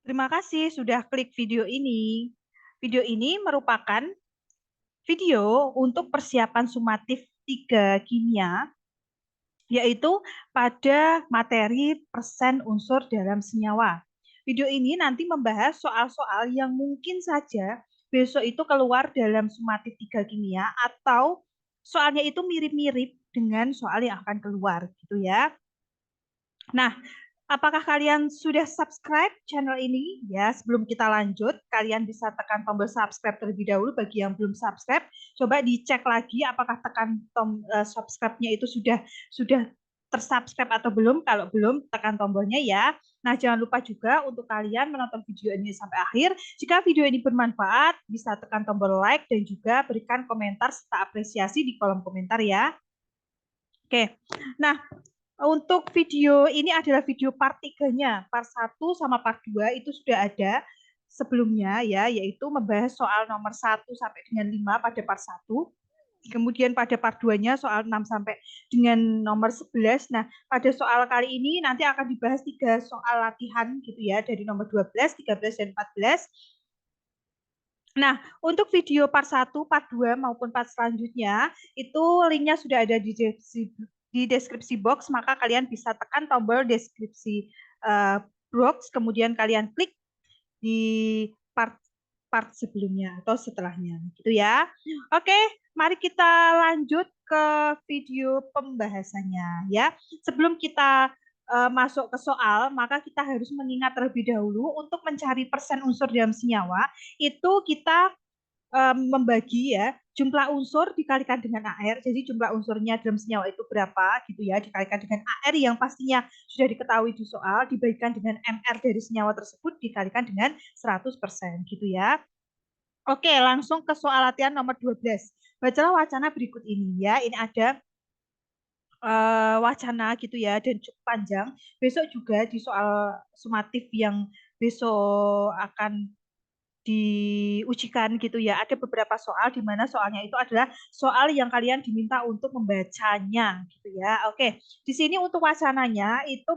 Terima kasih sudah klik video ini. Video ini merupakan video untuk persiapan sumatif 3 kimia, yaitu pada materi persen unsur dalam senyawa. Video ini nanti membahas soal-soal yang mungkin saja besok itu keluar dalam sumatif 3 kimia atau soalnya itu mirip-mirip dengan soal yang akan keluar gitu ya. Nah, apakah kalian sudah subscribe channel ini? Ya, sebelum kita lanjut, kalian bisa tekan tombol subscribe terlebih dahulu bagi yang belum subscribe. Coba dicek lagi apakah tekan subscribe-nya itu sudah tersubscribe atau belum. Kalau belum, tekan tombolnya ya. Nah, jangan lupa juga untuk kalian menonton video ini sampai akhir. Jika video ini bermanfaat, bisa tekan tombol like dan juga berikan komentar serta apresiasi di kolom komentar ya. Oke. Nah, untuk video ini adalah video part 3-nya. Part 1 sama part 2 itu sudah ada sebelumnya ya, yaitu membahas soal nomor 1 sampai dengan 5 pada part 1. Kemudian pada part 2-nya soal 6 sampai dengan nomor 11. Nah, pada soal kali ini nanti akan dibahas 3 soal latihan gitu ya, dari nomor 12, 13, dan 14. Nah, untuk video part 1, part 2 maupun part selanjutnya, itu linknya sudah ada di deskripsi box, maka kalian bisa tekan tombol deskripsi box, kemudian kalian klik di part part sebelumnya atau setelahnya, gitu ya. Oke, mari kita lanjut ke video pembahasannya ya. Sebelum kita masuk ke soal, maka kita harus mengingat terlebih dahulu untuk mencari persen unsur dalam senyawa itu kita membagi ya jumlah unsur dikalikan dengan AR. Jadi jumlah unsurnya dalam senyawa itu berapa gitu ya, dikalikan dengan AR yang pastinya sudah diketahui di soal, dibagikan dengan MR dari senyawa tersebut dikalikan dengan 100% gitu ya. Oke, langsung ke soal latihan nomor 12. Bacalah wacana berikut ini ya. Ini ada wacana gitu ya dan cukup panjang. Besok juga di soal sumatif yang besok akan diujikan gitu ya. Ada beberapa soal di mana soalnya itu adalah soal yang kalian diminta untuk membacanya gitu ya. Oke, di sini untuk wacananya itu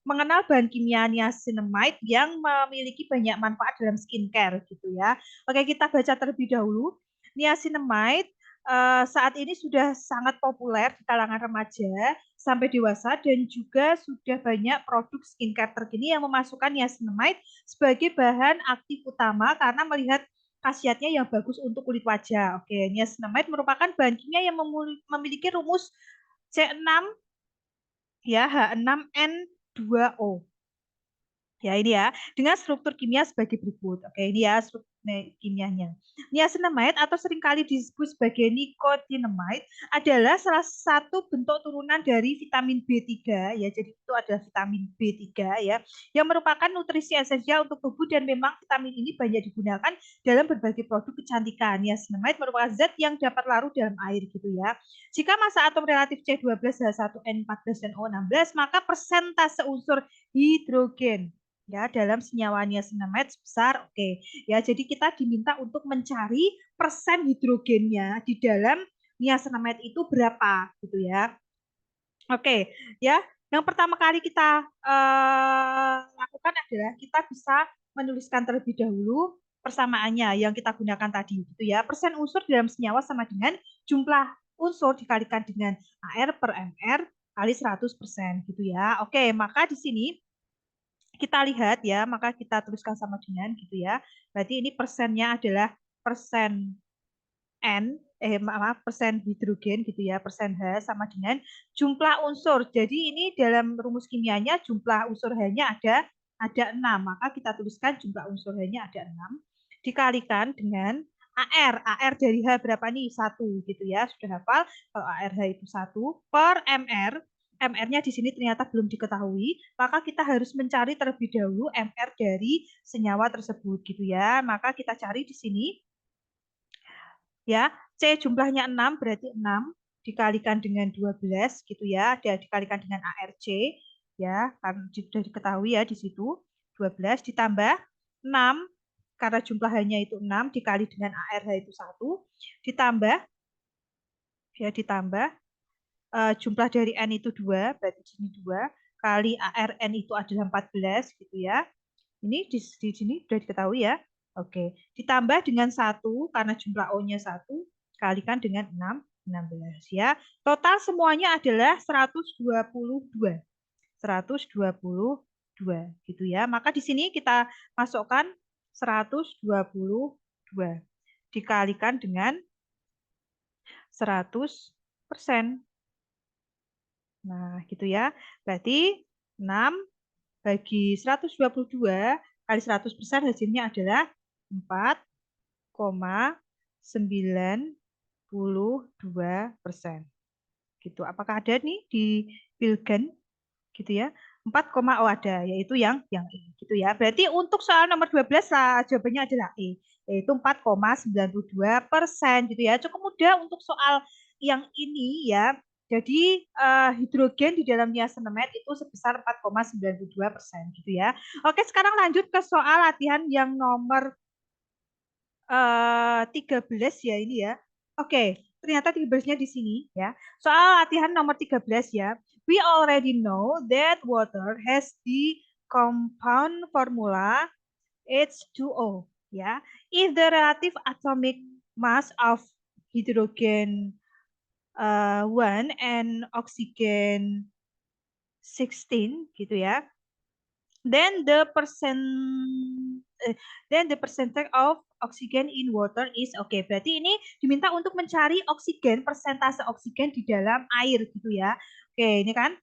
mengenal bahan kimia niacinamide yang memiliki banyak manfaat dalam skincare gitu ya. Oke, kita baca terlebih dahulu. Niacinamide saat ini sudah sangat populer di kalangan remaja sampai dewasa dan juga sudah banyak produk skincare terkini yang memasukkan niacinamide sebagai bahan aktif utama karena melihat khasiatnya yang bagus untuk kulit wajah. Oke, niacinamide merupakan bahan kimia yang memiliki rumus C6 ya H6N2O. Ya ini ya, dengan struktur kimia sebagai berikut. Oke, ini ya struktur kimianya. Niacinamide atau seringkali disebut sebagai nicotinamide adalah salah satu bentuk turunan dari vitamin B3 ya. Jadi itu adalah vitamin B3 ya, yang merupakan nutrisi esensial untuk tubuh dan memang vitamin ini banyak digunakan dalam berbagai produk kecantikan. Niacinamide merupakan zat yang dapat larut dalam air gitu ya. Jika massa atom relatif C12, H1N14 dan O16, maka persentase unsur hidrogen ya dalam senyawa niacinamide sebesar oke ya, jadi kita diminta untuk mencari persen hidrogennya di dalam niacinamide itu berapa gitu ya. Oke ya, yang pertama kali kita lakukan adalah kita bisa menuliskan terlebih dahulu persamaannya yang kita gunakan tadi gitu ya. Persen unsur dalam senyawa sama dengan jumlah unsur dikalikan dengan AR per MR kali 100% gitu ya. Oke, maka di sini kita lihat ya, maka kita tuliskan sama dengan gitu ya. Berarti ini persennya adalah persen N, maaf, persen hidrogen gitu ya, persen H sama dengan jumlah unsur. Jadi ini dalam rumus kimianya jumlah unsur H-nya ada 6. Maka kita tuliskan jumlah unsur H-nya ada 6 dikalikan dengan AR. AR dari H berapa nih? 1 gitu ya. Sudah hafal kalau ARH itu 1 per MR. MR-nya di sini ternyata belum diketahui, maka kita harus mencari terlebih dahulu MR dari senyawa tersebut gitu ya. Maka kita cari di sini ya, C jumlahnya 6 berarti 6 dikalikan dengan 12 gitu ya, dan dikalikan dengan ARC ya, kan sudah diketahui ya di situ 12 ditambah 6 karena jumlahnya itu 6 dikali dengan ARH itu 1 ditambah ya ditambah jumlah dari N itu 2 berarti di sini 2 kali ARN itu adalah 14 gitu ya. Ini di sini sudah diketahui ya. Oke, ditambah dengan 1 karena jumlah O-nya 1, kalikan dengan 16 ya. Total semuanya adalah 122. 122 gitu ya. Maka di sini kita masukkan 122 dikalikan dengan 100%. Nah, gitu ya. Berarti 6 bagi 122 kali 100% hasilnya adalah 4,92%. Gitu. Apakah ada nih di Bilgen? Gitu ya. 4, oh ada, yaitu yang E. Gitu ya. Berarti untuk soal nomor 12 lah, jawabannya adalah E, yaitu 4,92% gitu ya. Cukup mudah untuk soal yang ini ya. Jadi hidrogen di dalam niacinamide itu sebesar 4,92% gitu ya. Oke, sekarang lanjut ke soal latihan yang nomor 13 ya ini ya. Oke, ternyata 13-nya di sini ya. Soal latihan nomor 13 ya. We already know that water has the compound formula H2O ya. If the relative atomic mass of hydrogen 1 and oxygen 16 gitu ya. Then the percentage of oxygen in water is okay. Berarti ini diminta untuk mencari oksigen, persentase oksigen di dalam air gitu ya. Oke, ini kan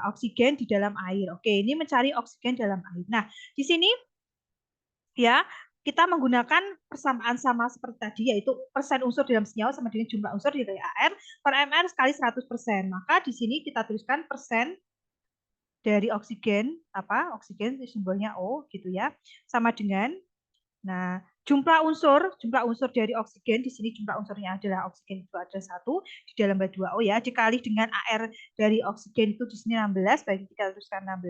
oksigen di dalam air. Oke, ini mencari oksigen dalam air. Nah, di sini ya kita menggunakan persamaan sama seperti tadi, yaitu persen unsur dalam senyawa sama dengan jumlah unsur dari AR per MR kali 100%. Maka di sini kita tuliskan persen dari oksigen, oksigen simbolnya O gitu ya, sama dengan, nah jumlah unsur dari oksigen di sini jumlah unsurnya adalah oksigen itu ada 1 di dalam H2O ya, dikali dengan AR dari oksigen itu di sini 16, bagi kita tuliskan 16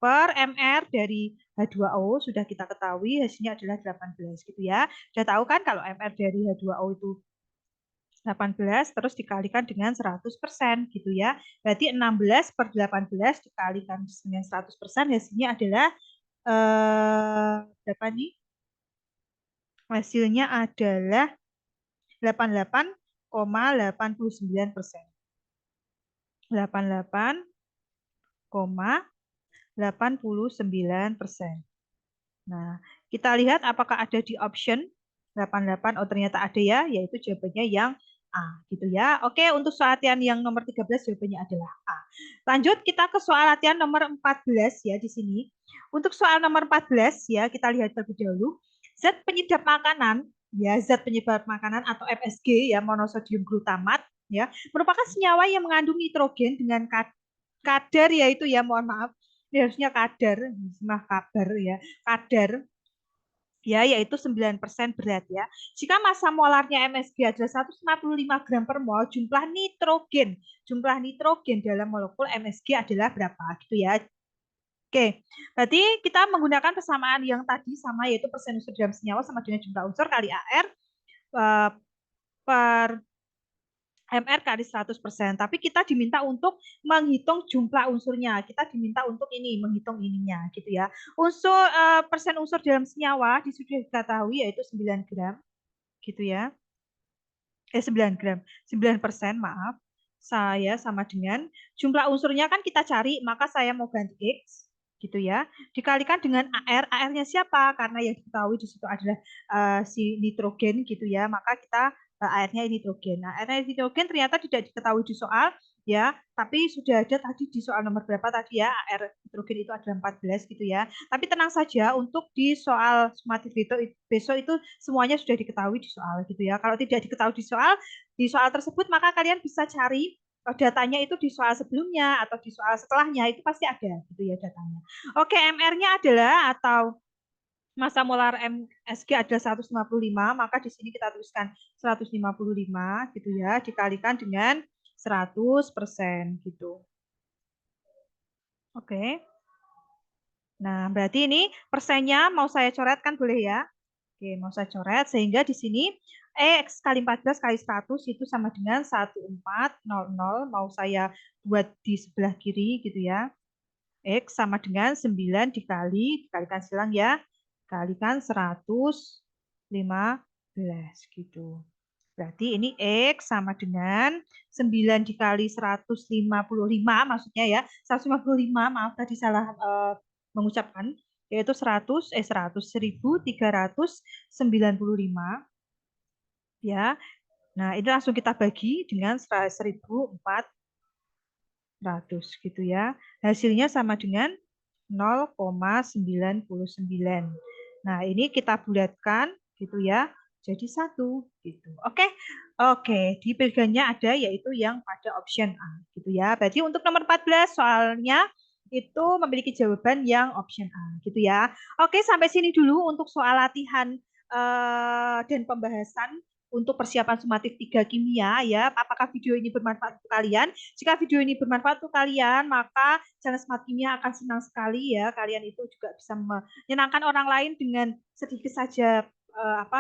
per MR dari H2O sudah kita ketahui hasilnya adalah 18 gitu ya. Sudah tahu kan kalau MR dari H2O itu 18 terus dikalikan dengan 100% gitu ya. Berarti 16 per 18 dikalikan dengan 100% hasilnya adalah berapa nih? Hasilnya adalah 88,89%. 88,89%. Nah, kita lihat apakah ada di option 88. Oh, ternyata ada ya, yaitu jawabannya yang A, gitu ya. Oke, untuk soal latihan yang nomor 13 jawabannya adalah A. Lanjut kita ke soal latihan nomor 14 ya di sini. Untuk soal nomor 14 ya, kita lihat terlebih dahulu. Zat penyedap makanan, ya, zat penyedap makanan atau MSG ya, monosodium glutamat ya, merupakan senyawa yang mengandung nitrogen dengan kadar yaitu ya, mohon maaf, ini harusnya kadar, mah kabar ya, kadar ya, yaitu 9% berat ya. Jika massa molarnya MSG adalah 155 gram per mol, jumlah nitrogen dalam molekul MSG adalah berapa gitu ya. Oke, berarti kita menggunakan persamaan yang tadi sama, yaitu persen unsur dalam senyawa sama dengan jumlah unsur kali AR per MR kali 100%. Tapi kita diminta untuk menghitung jumlah unsurnya. Kita diminta untuk ini, menghitung ininya gitu ya. Unsur persen unsur dalam senyawa sudah diketahui yaitu 9 gram gitu ya. 9 gram. 9%, maaf. Saya sama dengan jumlah unsurnya kan kita cari, maka saya mau ganti X gitu ya. Dikalikan dengan AR. AR-nya siapa? Karena yang diketahui di situ adalah si nitrogen gitu ya. Maka kita airnya nitrogen. Nah, airnya nitrogen ternyata tidak diketahui di soal ya, tapi sudah ada tadi di soal nomor berapa tadi ya, air nitrogen itu adalah 14 gitu ya. Tapi tenang saja, untuk di soal sumatif itu besok itu semuanya sudah diketahui di soal gitu ya. Kalau tidak diketahui di soal tersebut, maka kalian bisa cari datanya itu di soal sebelumnya atau di soal setelahnya, itu pasti ada gitu ya datanya. Oke, MR-nya adalah atau massa molar MSG adalah 155, maka di sini kita tuliskan 155 gitu ya, dikalikan dengan 100% gitu. Oke. Nah, berarti ini persennya mau saya coretkan boleh ya? Oke, mau saya coret sehingga di sini X kali 14 kali 100 itu sama dengan 1400, mau saya buat di sebelah kiri gitu ya. X sama dengan 9 dikalikan silang ya. Kalikan 115 gitu. Berarti ini X sama dengan 9 dikali 155 maksudnya ya. 155, maaf tadi salah mengucapkan. Yaitu 1395 ya. Nah, ini langsung kita bagi dengan 1400 gitu ya. Hasilnya sama dengan 0,99. Nah, ini kita bulatkan gitu ya. Jadi 1 gitu. Oke. Oke, di pilihannya ada yaitu yang pada option A gitu ya. Berarti untuk nomor 14 soalnya itu memiliki jawaban yang option A gitu ya. Oke, sampai sini dulu untuk soal latihan dan pembahasan untuk persiapan sumatif 3 kimia ya. Apakah video ini bermanfaat untuk kalian? Jika video ini bermanfaat untuk kalian, maka channel Smart Kimia akan senang sekali ya. Kalian itu juga bisa menyenangkan orang lain dengan sedikit saja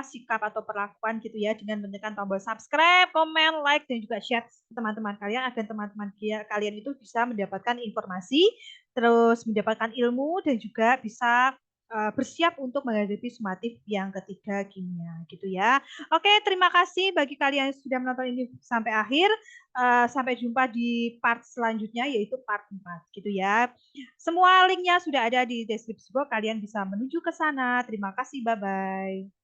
sikap atau perlakuan gitu ya, dengan menekan tombol subscribe, komen, like, dan juga share ke teman-teman kalian agar teman-teman kalian itu bisa mendapatkan informasi, terus mendapatkan ilmu dan juga bisa bersiap untuk menghadapi sumatif yang ketiga kimia gitu ya. Oke, terima kasih bagi kalian yang sudah menonton ini sampai akhir. Sampai jumpa di part selanjutnya yaitu part 4 gitu ya. Semua linknya sudah ada di deskripsi box, kalian bisa menuju ke sana. Terima kasih, bye-bye.